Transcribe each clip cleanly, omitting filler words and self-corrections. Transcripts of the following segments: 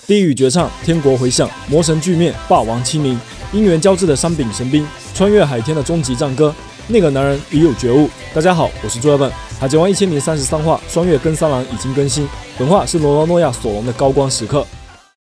地狱绝唱，天国回响，魔神俱灭，霸王亲临，姻缘交织的三柄神兵，穿越海天的终极战歌。那个男人已有觉悟。大家好，我是朱二本。海贼王1033话双月跟三郎已经更新，本话是罗罗诺亚索隆的高光时刻。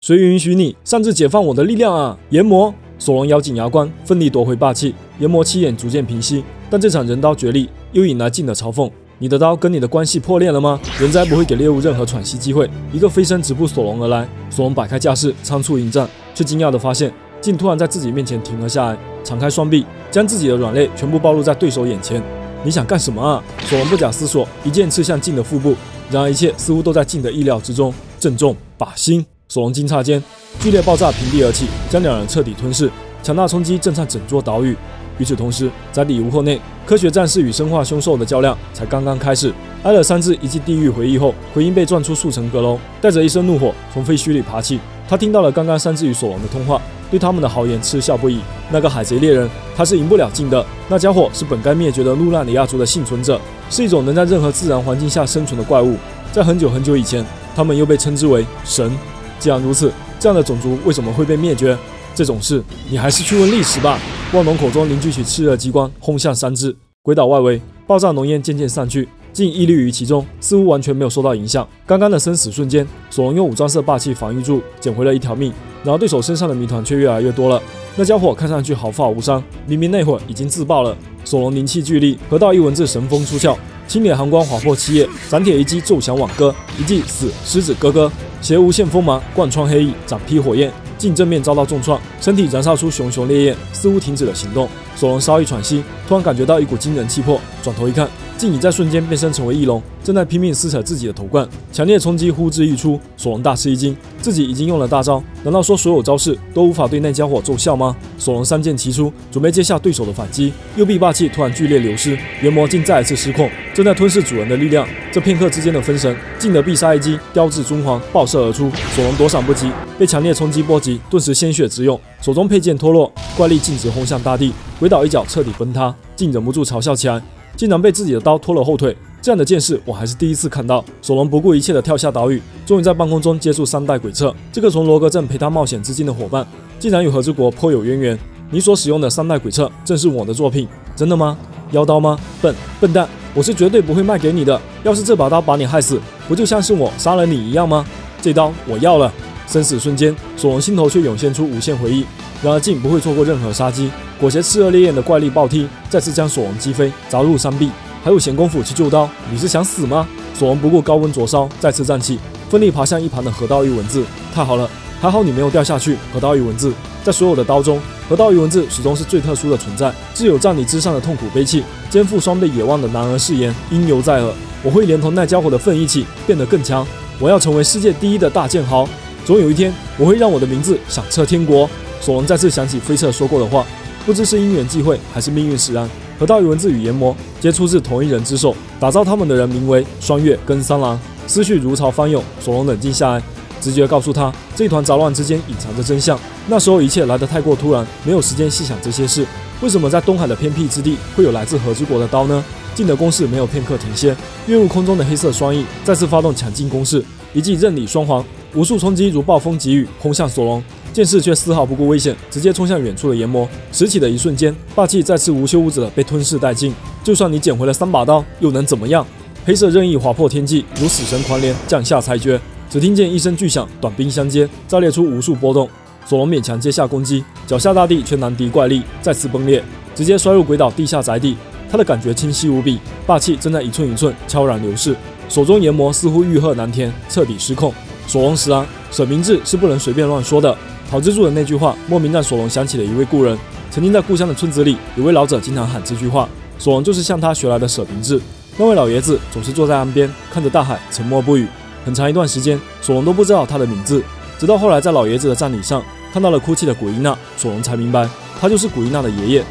谁允许你擅自解放我的力量啊！炎魔！索隆咬紧牙关，奋力夺回霸气。炎魔七眼逐渐平息，但这场人刀决力又引来静的嘲讽。你的刀跟你的关系破裂了吗？人哉不会给猎物任何喘息机会，一个飞身直扑索隆而来。索隆摆开架势，仓促迎战，却惊讶地发现静突然在自己面前停了下来，敞开双臂，将自己的软肋全部暴露在对手眼前。你想干什么啊？索隆不假思索，一剑刺向静的腹部。然而一切似乎都在静的意料之中，正中靶心。索隆惊诧间，剧烈爆炸平地而起，将两人彻底吞噬。强大冲击震颤整座岛屿。与此同时，在里乌后内，科学战士与生化凶兽的较量才刚刚开始。挨了3次一记地狱回忆后，奎因被撞出数层阁楼，带着一身怒火从废墟里爬起。他听到了刚刚3只与索隆的通话，对他们的豪言嗤笑不已。那个海贼猎人，他是赢不了静的。那家伙是本该灭绝的路纳里亚族的幸存者，是一种能在任何自然环境下生存的怪物。在很久很久以前，他们又被称之为神。既然如此，这样的种族为什么会被灭绝？这种事，你还是去问历史吧。望龙口中凝聚起炽热激光，轰向3只。鬼岛外围，爆炸浓烟渐渐散去，竟屹立于其中，似乎完全没有受到影响。刚刚的生死瞬间，索隆用武装色霸气防御住，捡回了一条命。然而对手身上的谜团却越来越多了。那家伙看上去毫发无伤，明明那会儿已经自爆了。索隆灵气巨力，河道一文字神风出鞘，青脸寒光划破七叶，斩铁一击奏响挽歌，一记死狮子哥哥，携无限锋芒贯穿黑翼，斩劈火焰。静正面遭到重创，身体燃烧出熊熊烈焰，似乎停止了行动。索隆稍一喘息，突然感觉到一股惊人气魄，转头一看，静已在瞬间变身成为翼龙，正在拼命撕扯自己的头冠。强烈冲击呼之欲出，索隆大吃一惊，自己已经用了大招，难道说所有招式都无法对那家伙奏效吗？索隆3剑齐出，准备接下对手的反击，右臂霸气突然剧烈流失，炎魔竟再一次失控，正在吞噬主人的力量。这片刻之间的分神，静的必杀一击雕至中皇爆射而出，索隆躲闪不及，被强烈冲击波及，顿时鲜血直涌，手中佩剑脱落，怪力径直轰向大地，鬼岛一脚彻底崩塌。静忍不住嘲笑起来，竟然被自己的刀拖了后腿，这样的剑士我还是第一次看到。索隆不顾一切地跳下岛屿，终于在半空中接触3代鬼彻，这个从罗格镇陪他冒险至今的伙伴，竟然与和之国颇有渊源。你所使用的3代鬼彻正是我的作品，真的吗？妖刀吗？笨蛋，我是绝对不会卖给你的。要是这把刀把你害死，不就像是我杀了你一样吗？这刀我要了。生死瞬间，索隆心头却涌现出无限回忆。然而静不会错过任何杀机，裹挟炽热烈焰的怪力暴踢，再次将索隆击飞，砸入山壁。还有闲工夫去救刀？你是想死吗？索隆不顾高温灼烧，再次站起，奋力爬向一旁的河道一文字。太好了，还好你没有掉下去。河道一文字，在所有的刀中，河道一文字始终是最特殊的存在，自有站你之上的痛苦悲泣，肩负双倍野望的男儿誓言，因犹在耳。我会连同那家伙的份一起变得更强，我要成为世界第一的大剑豪。总有一天，我会让我的名字响彻天国。索隆再次想起菲彻说过的话，不知是因缘际会还是命运使然，河道一文字与炎魔皆出自同一人之手，打造他们的人名为双月跟三郎。思绪如潮翻涌，索隆冷静下来，直觉告诉他，这一团杂乱之间隐藏着真相。那时候一切来得太过突然，没有时间细想这些事。为什么在东海的偏僻之地会有来自和之国的刀呢？静的攻势没有片刻停歇，跃入空中的黑色双翼再次发动抢进攻势，一记任理双簧，无数冲击如暴风急雨轰向索隆。剑士却丝毫不顾危险，直接冲向远处的炎魔。拾起的一瞬间，霸气再次无休无止的被吞噬殆尽。就算你捡回了3把刀，又能怎么样？黑色刃意划破天际，如死神狂莲降下裁决。只听见一声巨响，短兵相接，炸裂出无数波动。索隆勉强接下攻击，脚下大地却难敌怪力，再次崩裂，直接摔入鬼岛地下宅地。他的感觉清晰无比，霸气正在一寸一寸悄然流逝。手中炎魔似乎欲壑难填，彻底失控。索隆时啊，舍明志是不能随便乱说的。桃之助的那句话，莫名让索隆想起了一位故人。曾经在故乡的村子里，有位老者经常喊这句话，索隆就是向他学来的舍明志。那位老爷子总是坐在岸边，看着大海，沉默不语。很长一段时间，索隆都不知道他的名字，直到后来在老爷子的葬礼上看到了哭泣的古伊娜，索隆才明白，他就是古伊娜的爷爷。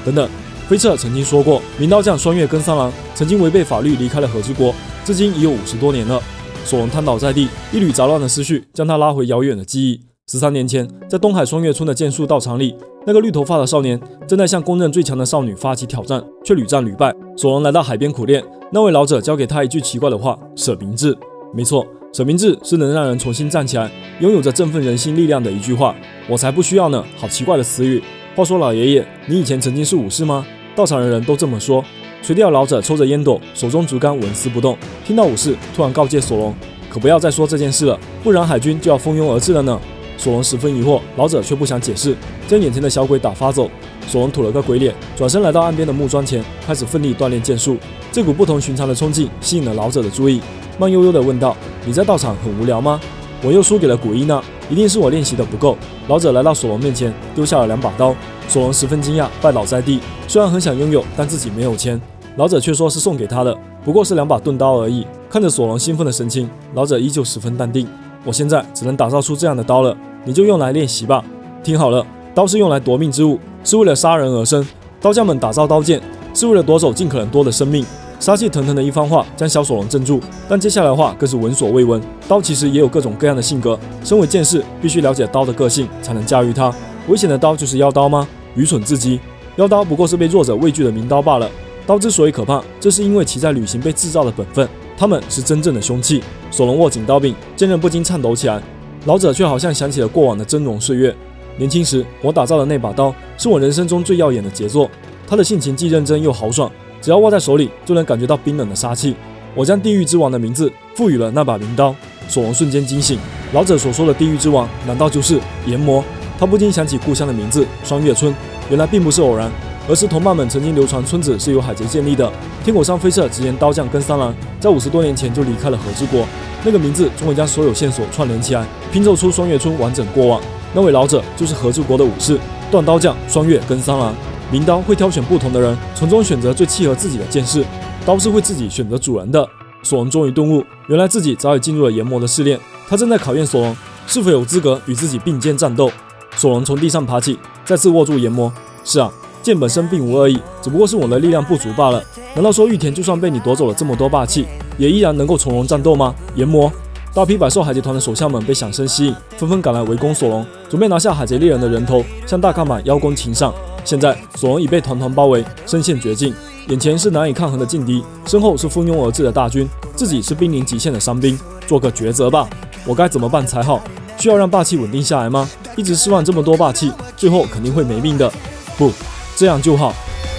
等等，菲彻曾经说过，名刀匠双月跟三郎曾经违背法律离开了和之国，至今已有50多年了。索隆瘫倒在地，一缕杂乱的思绪将他拉回遥远的记忆。13年前，在东海双月村的剑术道场里，那个绿头发的少年正在向公认最强的少女发起挑战，却屡战屡败。索隆来到海边苦练，那位老者教给他一句奇怪的话：舍明志。没错，沈明志是能让人重新站起来，拥有着振奋人心力量的一句话。我才不需要呢，好奇怪的词语。话说老爷爷，你以前曾经是武士吗？到场的人都这么说。垂钓老者抽着烟斗，手中竹竿纹丝不动。听到武士突然告诫索隆，可不要再说这件事了，不然海军就要蜂拥而至了呢。索隆十分疑惑，老者却不想解释，将眼前的小鬼打发走。索隆吐了个鬼脸，转身来到岸边的木桩前，开始奋力锻炼剑术。这股不同寻常的冲劲吸引了老者的注意，慢悠悠地问道：“你在道场很无聊吗？我又输给了古一呢，一定是我练习的不够。”老者来到索隆面前，丢下了2把刀。索隆十分惊讶，拜倒在地。虽然很想拥有，但自己没有钱。老者却说是送给他的，不过是2把钝刀而已。看着索隆兴奋的神情，老者依旧十分淡定。我现在只能打造出这样的刀了，你就用来练习吧。听好了，刀是用来夺命之物，是为了杀人而生。刀匠们打造刀剑，是为了夺走尽可能多的生命。杀气腾腾的一番话将小索隆镇住，但接下来的话更是闻所未闻。刀其实也有各种各样的性格，身为剑士，必须了解刀的个性，才能驾驭它。危险的刀就是妖刀吗？愚蠢至极！妖刀不过是被弱者畏惧的名刀罢了。刀之所以可怕，这是因为其在履行被制造的本分，他们是真正的凶器。索隆握紧刀柄，剑刃不禁颤抖起来。老者却好像想起了过往的峥嵘岁月。年轻时，我打造的那把刀是我人生中最耀眼的杰作。他的性情既认真又豪爽，只要握在手里，就能感觉到冰冷的杀气。我将地狱之王的名字赋予了那把名刀。索隆瞬间惊醒，老者所说的地狱之王，难道就是炎魔？他不禁想起故乡的名字双月村，原来并不是偶然，而是同伴们曾经流传村子是由海贼建立的。天口上飞社直言刀匠跟三郎在50多年前就离开了和之国，那个名字终会将所有线索串联起来，拼凑出双月村完整过往。那位老者就是和之国的武士断刀匠双月跟三郎。名刀会挑选不同的人，从中选择最契合自己的剑士。刀是会自己选择主人的。索隆终于顿悟，原来自己早已进入了炎魔的试炼，他正在考验索隆是否有资格与自己并肩战斗。索隆从地上爬起，再次握住炎魔。是啊，剑本身并无恶意，只不过是我的力量不足罢了。难道说玉田就算被你夺走了这么多霸气，也依然能够从容战斗吗？炎魔！大批百兽海贼团的手下们被响声吸引，纷纷赶来围攻索隆，准备拿下海贼猎人的人头，向大看板邀功请赏。现在索隆已被团团包围，身陷绝境，眼前是难以抗衡的劲敌，身后是蜂拥而至的大军，自己是濒临极限的伤兵。做个抉择吧，我该怎么办才好？需要让霸气稳定下来吗？一直释放这么多霸气，最后肯定会没命的。不，这样就好。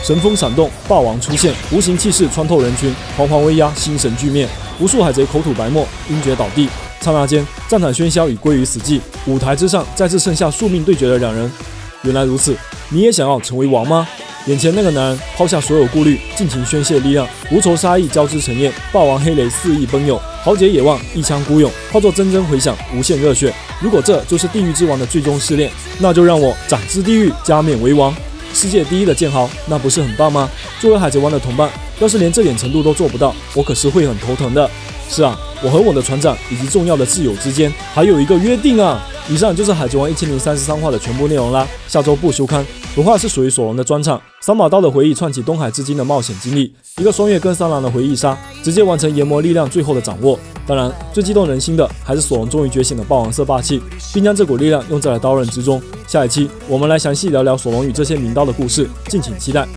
神风闪动，霸王出现，无形气势穿透人群，惶惶威压，心神俱灭。无数海贼口吐白沫，晕厥倒地。刹那间，战场喧嚣已归于死寂，舞台之上再次剩下宿命对决的2人。原来如此，你也想要成为王吗？眼前那个男人抛下所有顾虑，尽情宣泄力量，无仇杀意交织成焰，霸王黑雷肆意奔涌，豪杰野望一腔孤勇，化作铮铮回响，无限热血。如果这就是地狱之王的最终试炼，那就让我斩之地狱，加冕为王。世界第一的剑豪，那不是很棒吗？作为海贼王的同伴，要是连这点程度都做不到，我可是会很头疼的。是啊，我和我的船长以及重要的挚友之间还有一个约定啊！以上就是海贼王1033话的全部内容啦，下周不休刊。本话是属于索隆的专场，三把刀的回忆串起东海至今的冒险经历，一个双月跟三郎的回忆杀，直接完成炎魔力量最后的掌握。当然，最激动人心的还是索隆终于觉醒的霸王色霸气，并将这股力量用在了刀刃之中。下一期我们来详细聊聊索隆与这些名刀的故事，敬请期待。